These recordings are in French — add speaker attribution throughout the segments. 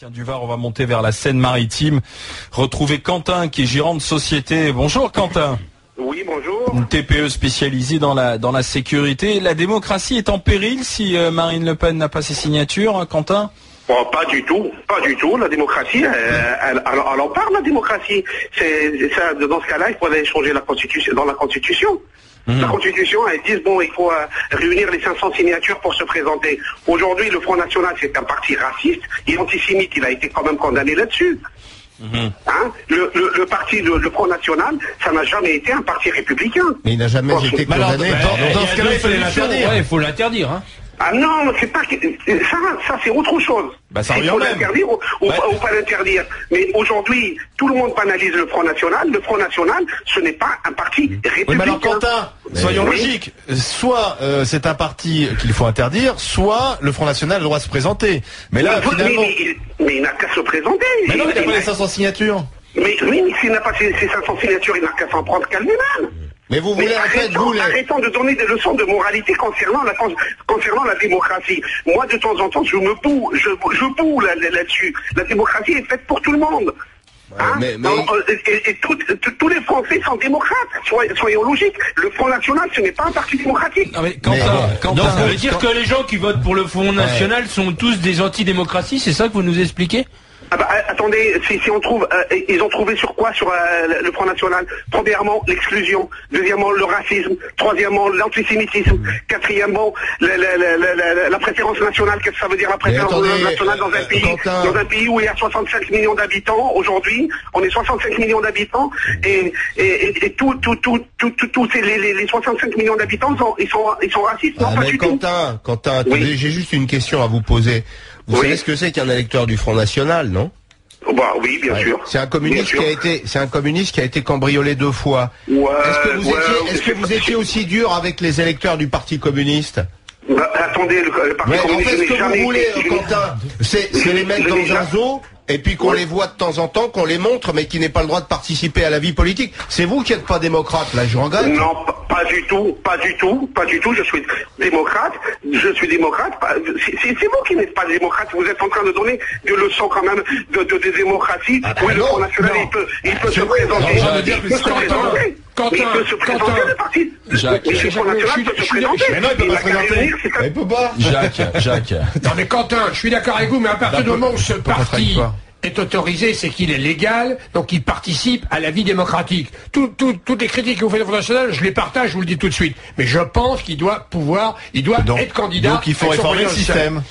Speaker 1: Tiens, du Var, on va monter vers la Seine-Maritime. Retrouver Quentin, qui est gérant de société. Bonjour Quentin.
Speaker 2: Oui, bonjour.
Speaker 1: Une TPE spécialisée dans la sécurité. La démocratie est en péril si Marine Le Pen n'a pas ses signatures, Quentin?
Speaker 2: Bon, pas du tout, pas du tout. La démocratie, elle en parle, la démocratie. Ça, dans ce cas-là, il faudrait changer la Constitution, dans la Constitution. La Constitution, elle dit, bon, il faut réunir les 500 signatures pour se présenter. Aujourd'hui, le Front National, c'est un parti raciste et antisémite. Il a été quand même condamné là-dessus. Hein, le parti, le Front National, ça n'a jamais été un parti républicain.
Speaker 3: Mais il n'a jamais été condamné.
Speaker 4: Dans ce cas-là, il fallait l'interdire. Il faut l'interdire, hein.
Speaker 2: Ah non, c'est pas ça c'est autre chose.
Speaker 1: Bah, ça
Speaker 2: il faut l'interdire ou pas l'interdire. Mais aujourd'hui, tout le monde banalise le Front National. Le Front National, ce n'est pas un parti républicain.
Speaker 4: Oui, mais alors Quentin, soyons logiques. Soit c'est un parti qu'il faut interdire, soit le Front National a le droit de se présenter. Mais là, finalement...
Speaker 2: Mais il n'a qu'à se présenter.
Speaker 4: Mais non, il n'a pas les 500 signatures.
Speaker 2: Mais oui, mais s'il n'a pas ses 500 signatures, il n'a qu'à s'en prendre qu'à lui-même.
Speaker 3: Mais vous voulez en fait,
Speaker 2: arrêtons de donner des leçons de moralité concernant la démocratie. Moi, de temps en temps, je boue là-dessus. La démocratie est faite pour tout le monde. Hein? Et tous les Français sont démocrates. Soyons logiques. Le Front National, ce n'est pas un parti démocratique.
Speaker 1: Non, mais Quentin,
Speaker 4: donc ça veut dire que les gens qui votent pour le Front National sont tous des antidémocraties, c'est ça que vous nous expliquez?
Speaker 2: Ah bah, attendez, si on trouve, ils ont trouvé sur quoi sur le Front National? Premièrement, l'exclusion. Deuxièmement, le racisme. Troisièmement, l'antisémitisme. Quatrièmement, la préférence nationale. Qu'est-ce que ça veut dire la préférence nationale dans un pays où il y a 65 millions d'habitants? Aujourd'hui, on est 65 millions d'habitants et tous les 65 millions d'habitants ils sont racistes. Non, pas du tout.
Speaker 3: Quentin, oui. J'ai juste une question à vous poser. Vous savez ce que c'est qu'un électeur du Front National, non?
Speaker 2: Bah oui, bien sûr.
Speaker 3: C'est un communiste qui a été cambriolé 2 fois. Est-ce que vous étiez aussi dur avec les électeurs du Parti communiste?
Speaker 2: Bah, attendez, le Parti communiste.
Speaker 3: En fait, ce que vous voulez, Quentin, c'est les mettre dans un zoo et puis qu'on les voit de temps en temps, qu'on les montre, mais qui n'aient pas le droit de participer à la vie politique. C'est vous qui n'êtes pas démocrate, là, je regrette.
Speaker 2: Non, pas du tout. Je suis démocrate. C'est vous qui n'êtes pas démocrate. Vous êtes en train de donner des leçons quand même de démocratie. Oui, le Front National, il peut se présenter. Il peut se présenter. Il peut se présenter, le parti.
Speaker 1: Jacques.
Speaker 2: Mais le Front National peut se présenter.
Speaker 4: Mais non, il peut pas se présenter.
Speaker 3: Il peut pas.
Speaker 1: Jacques.
Speaker 5: Non mais Quentin, je suis d'accord avec vous, mais à partir du moment où ce parti est autorisé, c'est qu'il est légal, donc il participe à la vie démocratique. Toutes les critiques que vous faites au Front National, je les partage, je vous le dis tout de suite. Mais je pense qu'il doit être candidat.
Speaker 4: Donc il faut réformer le système.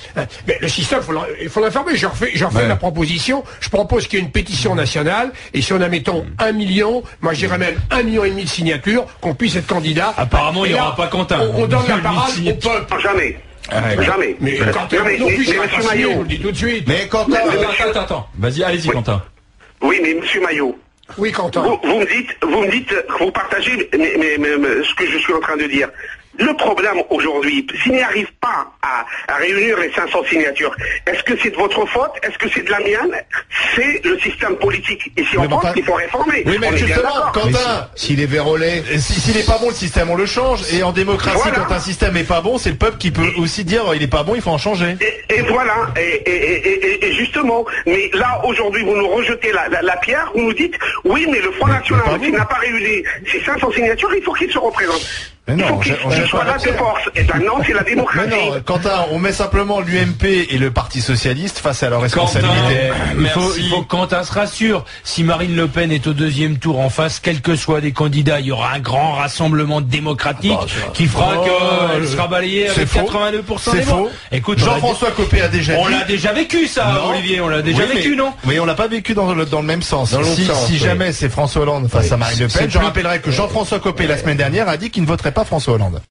Speaker 5: Mais le système, il faut le réformer. J'en refais ma proposition. Je propose qu'il y ait une pétition nationale, et si on a, mettons, 1 million, moi j'irais même 1,5 million de signatures, qu'on puisse être candidat.
Speaker 4: Apparemment, il n'y aura pas Quentin.
Speaker 5: On donne la parole au peuple.
Speaker 2: Jamais. Jamais.
Speaker 5: Mais Quentin, non plus, je vous le dis tout de suite.
Speaker 3: Mais Quentin,
Speaker 1: Attends. Vas-y, allez-y, Quentin.
Speaker 2: Oui, mais monsieur Maillot.
Speaker 5: Oui, Quentin.
Speaker 2: Vous me dites, vous partagez ce que je suis en train de dire. Le problème aujourd'hui, s'il n'y arrive pas à réunir les 500 signatures, est-ce que c'est de votre faute? Est-ce que c'est de la mienne? C'est le système politique. Ici en France, il faut réformer.
Speaker 4: Oui, mais justement, Quentin,
Speaker 3: s'il est vérolé,
Speaker 4: s'il n'est pas bon le système, on le change. Et en démocratie,
Speaker 2: voilà.
Speaker 4: Quand un système n'est pas bon, c'est le peuple qui peut aussi dire il n'est pas bon, il faut en changer.
Speaker 2: Et voilà. Et justement, mais là aujourd'hui, vous nous rejetez la pierre. Vous nous dites oui, mais le Front National, s'il n'a pas réuni ces 500 signatures, il faut qu'il se représente.
Speaker 4: Mais non,
Speaker 2: il faut qu'il soit là de force. Et ben non, c'est la démocratie.
Speaker 4: Mais non, Quentin, on met simplement l'UMP et le Parti Socialiste face à leur responsabilité. Il faut que Quentin se rassure. Si Marine Le Pen est au 2e tour en face, quels que soient les candidats, il y aura un grand rassemblement démocratique qui fera qu'elle sera balayée avec 82% des voix. C'est faux. Écoute, Jean-François Copé a déjà dit. On l'a déjà vécu ça, Olivier, on l'a déjà vécu, non? Oui, on l'a pas vécu dans le même sens. Si jamais c'est François Hollande face à Marine Le Pen, je rappellerai que Jean-François Copé la semaine dernière a dit qu'il ne voterait pas François Hollande.